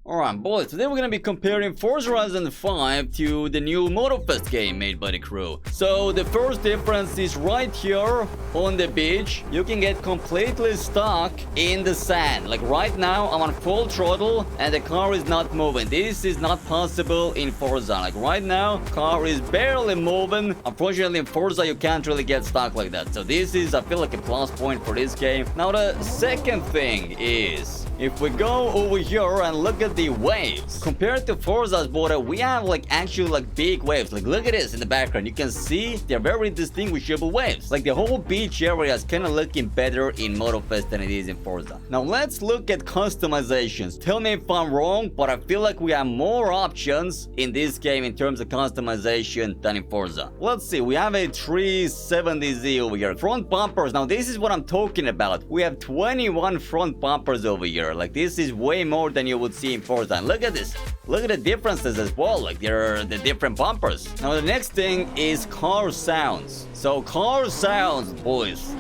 Alright boys, today we're gonna be comparing Forza Horizon 5 to the new Motorfest game made by the crew. So the first difference is right here on the beach. You can get completely stuck in the sand. Like right now I'm on full throttle and the car is not moving. This is not possible in Forza. Like right now, car is barely moving. Unfortunately in Forza you can't really get stuck like that. So this is, I feel like, a plus point for this game. Now the second thing is, if we go over here and look at the waves, compared to Forza's border, we have actually big waves. Like look at this in the background. You can see they're very distinguishable waves. Like the whole beach area is kind of looking better in Motorfest than it is in Forza. Now let's look at customizations. Tell me if I'm wrong, but I feel like we have more options in this game in terms of customization than in Forza. Let's see, we have a 370Z over here. Front bumpers. Now this is what I'm talking about. We have 21 front bumpers over here. Like this is way more than you would see in Forza. And look at this. Look at the differences as well. Like there are the different bumpers. Now the next thing is car sounds. So car sounds, boys.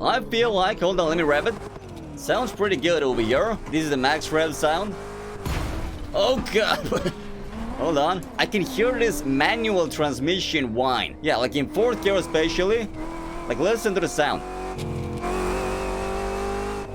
I feel like, hold on, let me rev it. Sounds pretty good over here. This is the max rev sound. Oh god. Hold on. I can hear this manual transmission whine. Yeah, like in 4th gear especially. Like listen to the sound.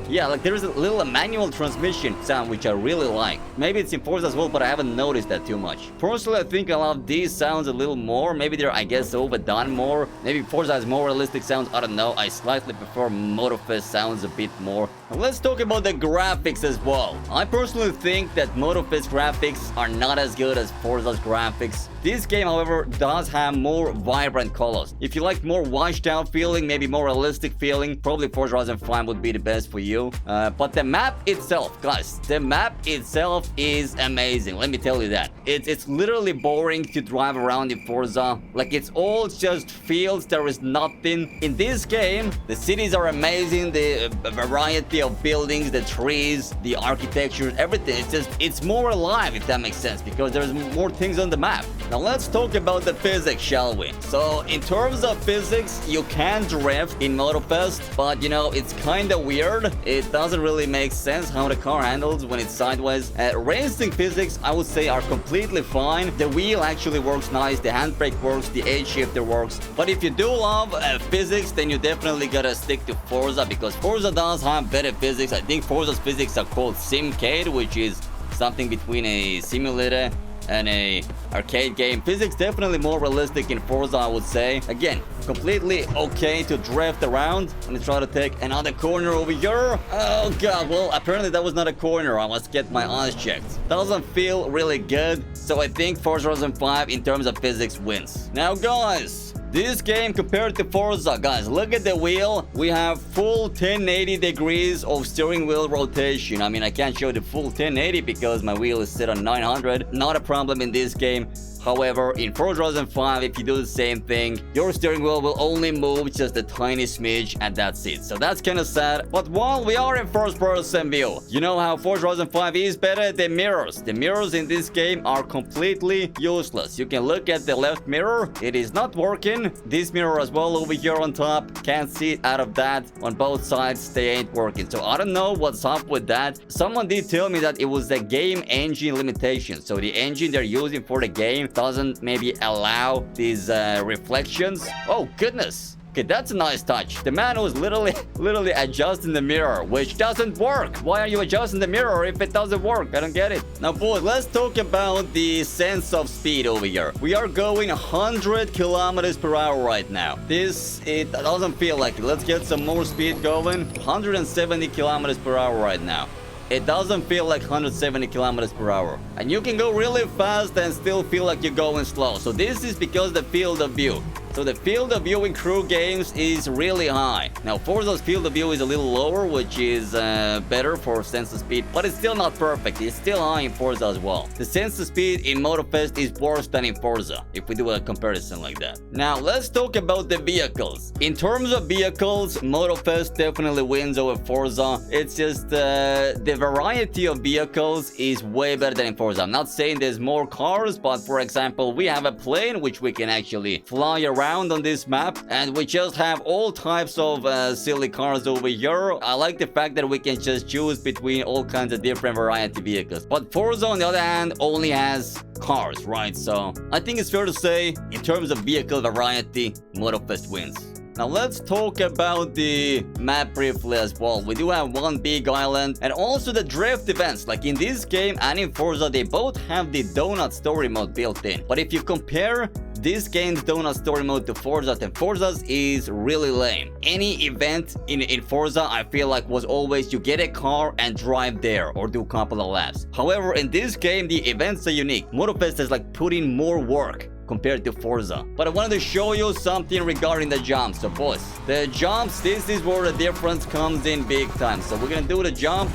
Yeah, like there's a little manual transmission sound which I really like. Maybe it's in Forza as well, but I haven't noticed that too much. Personally, I think I love these sounds a little more. Maybe they're, I guess, overdone more. Maybe Forza has more realistic sounds. I don't know. I slightly prefer Motorfest sounds a bit more. Now, let's talk about the graphics as well. I personally think that Motorfest graphics are not as good as Forza's graphics. This game, however, does have more vibrant colors. If you like more washed out feeling, maybe more realistic feeling, probably Forza Horizon 5 would be the best for you. But the map itself, guys, the map itself is amazing. Let me tell you that. It's literally boring to drive around in Forza. Like it's all just fields. There is nothing. In this game, the cities are amazing. The variety of buildings, the trees, the architecture, everything. It's more alive, if that makes sense, because there's more things on the map. Now let's talk about the physics, shall we? So in terms of physics, you can drift in Motorfest, but you know, it's kind of weird. It doesn't really make sense how the car handles when it's sideways. Racing physics, I would say, are completely fine. The wheel actually works nice, the handbrake works, the H shifter works. But if you do love physics, then you definitely gotta stick to Forza, because Forza does have better physics. I think Forza's physics are called Simcade, which is something between a simulator and a arcade game. Physics definitely more realistic in Forza, I would say. Again, completely okay to drift around. Let me try to take another corner over here. Oh god, well apparently that was not a corner. I must get my eyes checked. Doesn't feel really good, so I think Forza Horizon 5 in terms of physics wins. Now guys, this game compared to Forza, guys, look at the wheel. We have full 1080 degrees of steering wheel rotation. I mean, I can't show the full 1080 because my wheel is set on 900. Not a problem in this game. However, in Forza Horizon 5, if you do the same thing, your steering wheel will only move just a tiny smidge, and that's it. So that's kind of sad. But while we are in first-person view, you know how Forza Horizon 5 is better? The mirrors. The mirrors in this game are completely useless. You can look at the left mirror. It is not working. This mirror as well over here on top. Can't see it out of that. On both sides, they ain't working. So I don't know what's up with that. Someone did tell me that it was the game engine limitation. So the engine they're using for the game doesn't maybe allow these reflections. Oh goodness. Okay, that's a nice touch. The man was literally adjusting the mirror, which doesn't work. Why are you adjusting the mirror if it doesn't work? I don't get it. Now boys, let's talk about the sense of speed over here. We are going 100 kilometers per hour right now. It doesn't feel like it. Let's get some more speed going. 170 kilometers per hour right now. It doesn't feel like 170 kilometers per hour. And you can go really fast and still feel like you're going slow. So this is because the field of view. So the field of view in crew games is really high. Now Forza's field of view is a little lower, which is better for sense of speed, but it's still not perfect. It's still high in Forza as well. The sense of speed in Motorfest is worse than in Forza, if we do a comparison like that. Now let's talk about the vehicles. In terms of vehicles, Motorfest definitely wins over Forza. It's just the variety of vehicles is way better than in Forza. I'm not saying there's more cars, but for example, we have a plane which we can actually fly around around on this map, and we just have all types of silly cars over here. I like the fact that we can just choose between all kinds of different variety vehicles. But Forza, on the other hand, only has cars, right? So I think it's fair to say, in terms of vehicle variety, Motorfest wins. Now let's talk about the map briefly as well. We do have one big island and also the drift events. Like in this game and in Forza, they both have the donut story mode built in. But if you compare this game's donut story mode to Forza's, then Forza's is really lame. Any event in Forza, I feel like, was always you get a car and drive there or do a couple of laps. However, in this game, the events are unique. Motorfest is like putting more work compared to Forza. But I wanted to show you something regarding the jumps. So boys, the jumps, this is where the difference comes in big time. So we're gonna do the jump,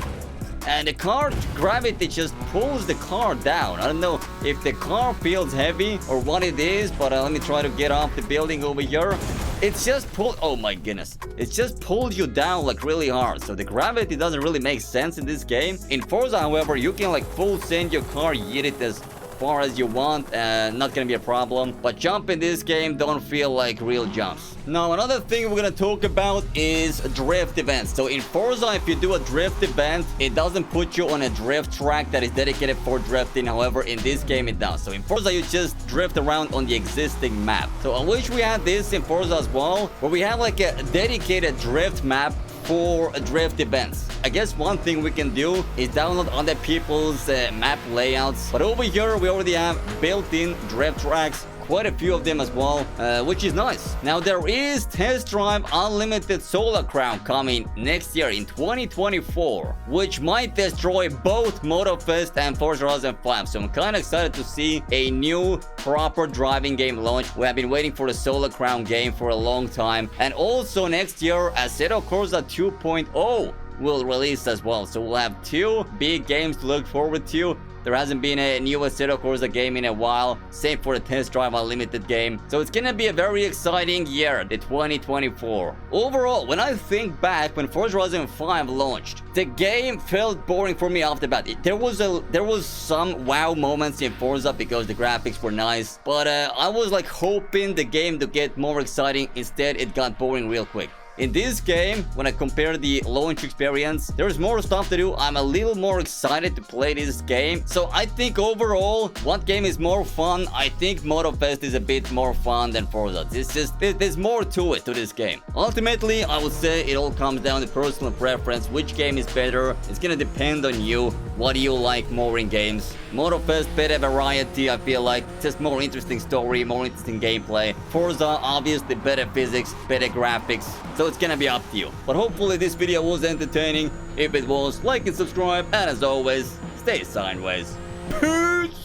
and the car gravity just pulls the car down. I don't know if the car feels heavy or what it is, but let me try to get off the building over here. It's just pulled, oh my goodness, it's just pulled you down like really hard. So the gravity doesn't really make sense in this game. In Forza, however, you can like full send your car, yeet it as far as you want, not gonna be a problem. But jump in this game don't feel like real jumps. Now another thing we're gonna talk about is drift events. So in Forza, if you do a drift event, it doesn't put you on a drift track that is dedicated for drifting. However, in this game it does. So in Forza, you just drift around on the existing map. So I wish we had this in Forza as well, where we have like a dedicated drift map for drift events. I guess one thing we can do is download other people's map layouts. But over here, we already have built-in drift tracks. Quite a few of them as well, which is nice. Now there is Test Drive Unlimited Solar Crown coming next year in 2024, which might destroy both Motorfest and Forza Horizon 5. So I'm kind of excited to see a new proper driving game launch. We have been waiting for the Solar Crown game for a long time. And also next year, Assetto Corsa 2.0 will release as well. So we'll have two big games to look forward to. There hasn't been a new Assetto Corsa game in a while. Same for the Test Drive Unlimited game. So it's gonna be a very exciting year, the 2024. Overall, when I think back when Forza Horizon 5 launched, the game felt boring for me off the bat. There was some wow moments in Forza because the graphics were nice, but I was like hoping the game to get more exciting. Instead, it got boring real quick. In this game, when I compare the launch experience, there's more stuff to do. I'm a little more excited to play this game. So I think overall, what game is more fun? I think Motorfest is a bit more fun than Forza. There's more to it, to this game. Ultimately, I would say it all comes down to personal preference. Which game is better? It's gonna depend on you. What do you like more in games? Motorfest, better variety, I feel like. Just more interesting story, more interesting gameplay. Forza, obviously better physics, better graphics. So it's gonna be up to you. But hopefully this video was entertaining. If it was, like and subscribe. And as always, stay sideways. Peace!